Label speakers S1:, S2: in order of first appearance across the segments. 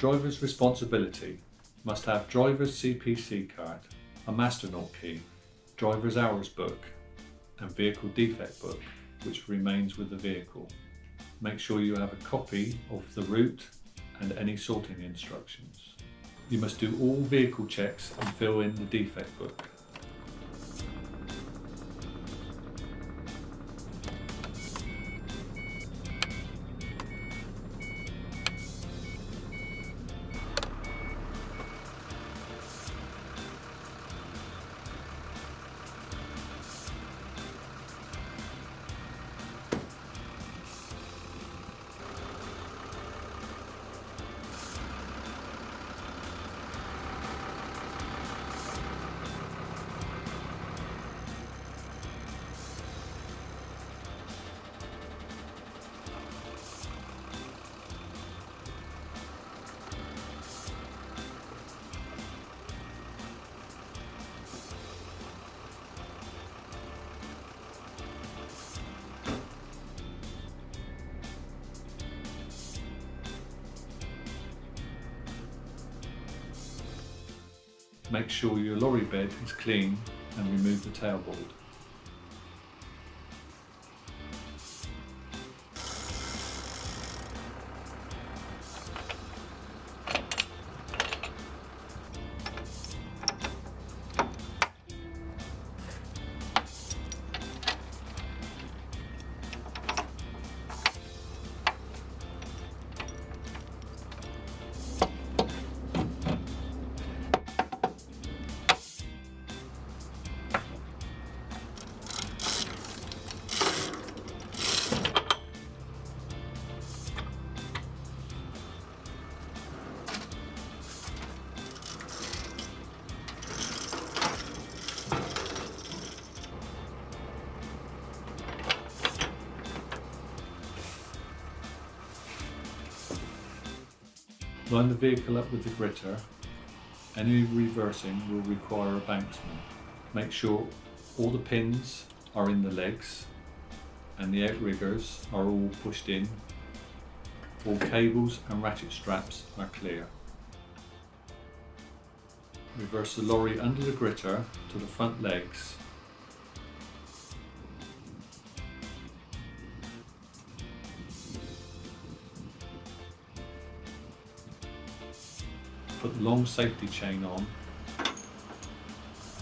S1: Driver's responsibility must have driver's CPC card, a masternaut key, driver's hours book and vehicle defect book which remains with the vehicle. Make sure you have a copy of the route and any sorting instructions. You must do all vehicle checks and fill in the defect book. Make sure your lorry bed is clean and remove the tailboard. Line the vehicle up with the gritter. Any reversing will require a banksman. Make sure all the pins are in the legs and the outriggers are all pushed in. All cables and ratchet straps are clear. Reverse the lorry under the gritter to the front legs. Put the long safety chain on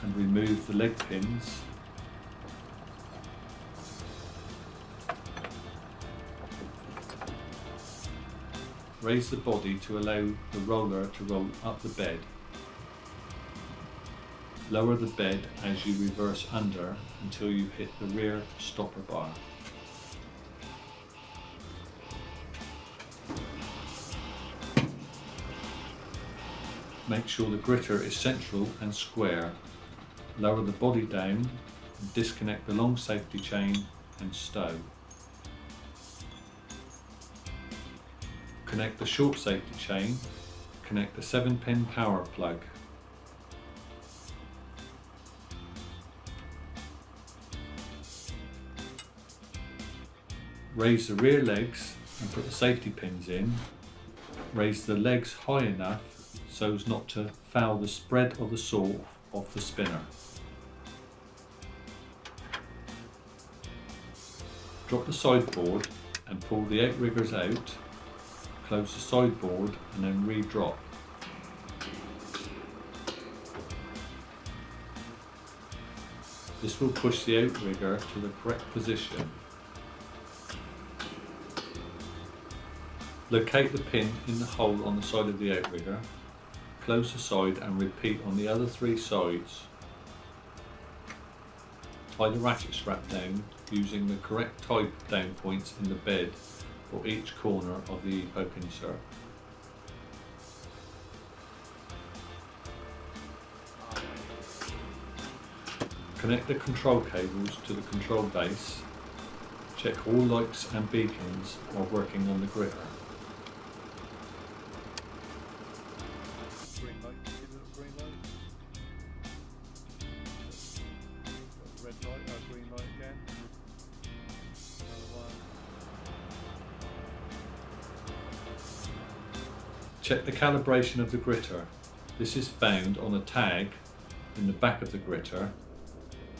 S1: and remove the leg pins. Raise the body to allow the roller to roll up the bed. Lower the bed as you reverse under until you hit the rear stopper bar. Make sure the gritter is central and square. Lower the body down and disconnect the long safety chain and stow. Connect the short safety chain. Connect the 7-pin power plug. Raise the rear legs and put the safety pins in. Raise the legs high enough so as not to foul the spread of the saw off the spinner. Drop the sideboard and pull the outriggers out, close the sideboard and then re-drop. This will push the outrigger to the correct position. Locate the pin in the hole on the side of the outrigger. Close the side and repeat on the other 3 sides. Tie the ratchet strap down using the correct type down points in the bed for each corner of the Epoke insert. Connect the control cables to the control base. Check all lights and beacons while working on the gritter.
S2: Green light, green light. Red light, green light again. Another one.
S1: Check the calibration of the gritter. This is found on a tag in the back of the gritter.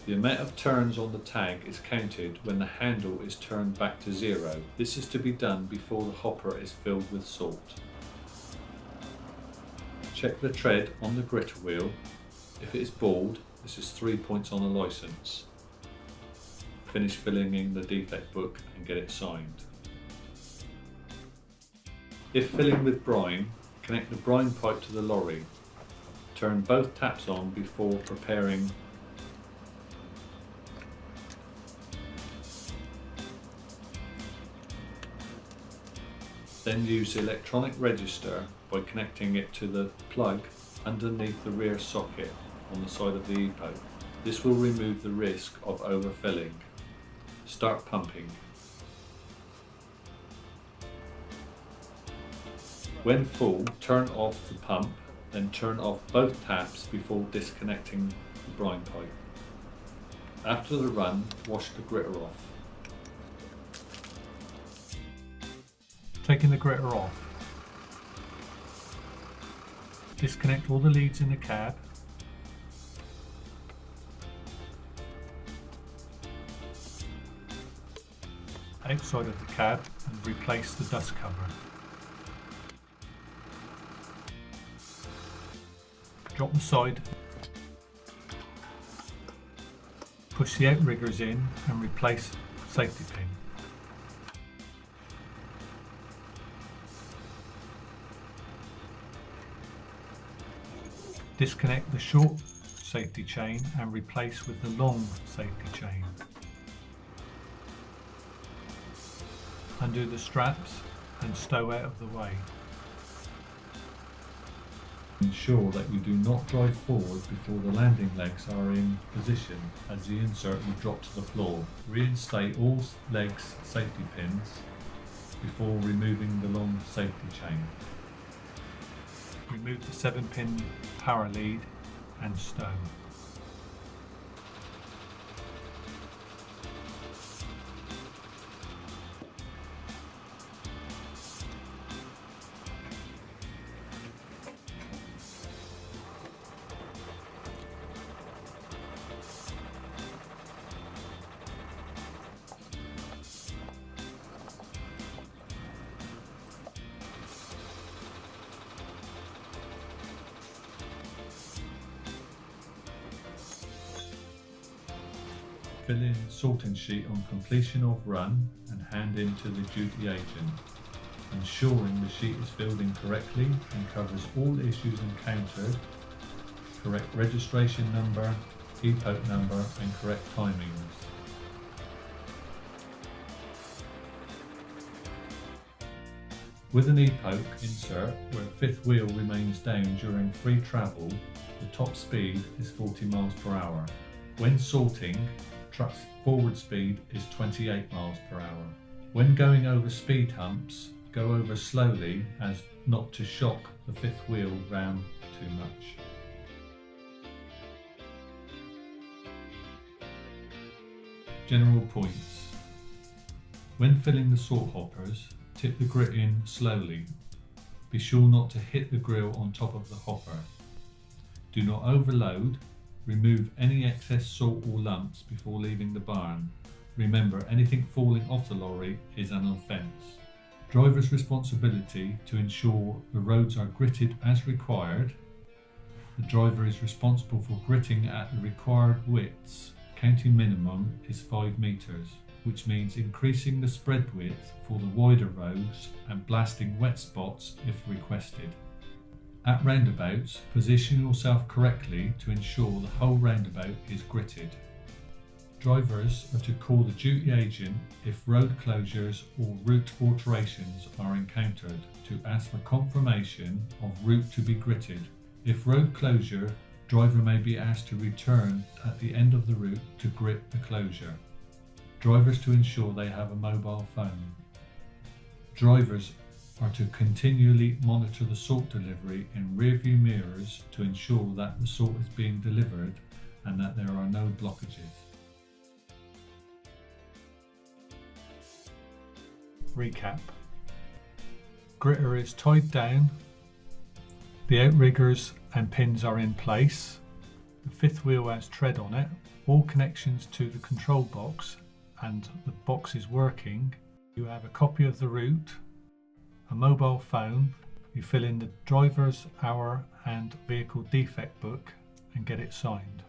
S1: The amount of turns on the tag is counted when the handle is turned back to 0. This is to be done before the hopper is filled with salt. Check the tread on the gritter wheel. If it is bald, this is 3 points on a licence. Finish filling in the defect book and get it signed. If filling with brine, connect the brine pipe to the lorry. Turn both taps on before preparing. Then use the electronic register by connecting it to the plug underneath the rear socket on the side of the Epoke. This will remove the risk of overfilling. Start pumping. When full, turn off the pump, then turn off both taps before disconnecting the brine pipe. After the run, wash the gritter off.
S3: Taking the gritter off. Disconnect all the leads in the cab. Outside of the cab and replace the dust cover. Drop the side. Push the outriggers in and replace safety pin. Disconnect the short safety chain and replace with the long safety chain. Undo the straps and stow out of the way.
S1: Ensure that you do not drive forward before the landing legs are in position, as the insert will drop to the floor. Reinstate all legs safety pins before removing the long safety chain.
S3: Remove the 7-pin power lead and stow.
S1: Fill in sorting sheet on completion of run and hand in to the duty agent, ensuring the sheet is filled in correctly and covers all issues encountered, correct registration number, Epoke number and correct timings. With an Epoke insert where fifth wheel remains down during free travel, the top speed is 40 miles per hour. When sorting, truck's forward speed is 28 miles per hour. When going over speed humps, go over slowly as not to shock the fifth wheel round too much. General points. When filling the salt hoppers, tip the grit in slowly. Be sure not to hit the grill on top of the hopper. Do not overload. Remove any excess salt or lumps before leaving the barn. Remember, anything falling off the lorry is an offence. Driver's responsibility to ensure the roads are gritted as required. The driver is responsible for gritting at the required widths. County minimum is 5 metres, which means increasing the spread width for the wider roads and blasting wet spots if requested. At roundabouts, position yourself correctly to ensure the whole roundabout is gritted. Drivers are to call the duty agent if road closures or route alterations are encountered to ask for confirmation of route to be gritted. If road closure, driver may be asked to return at the end of the route to grit the closure. Drivers to ensure they have a mobile phone. Drivers are to continually monitor the salt delivery in rear-view mirrors to ensure that the salt is being delivered and that there are no blockages.
S3: Recap. Gritter is tied down The outriggers and pins are in place. The fifth wheel has tread on it. All connections to the control box and the box is working. You have a copy of the route, a mobile phone. You fill in the driver's hour and vehicle defect book and get it signed.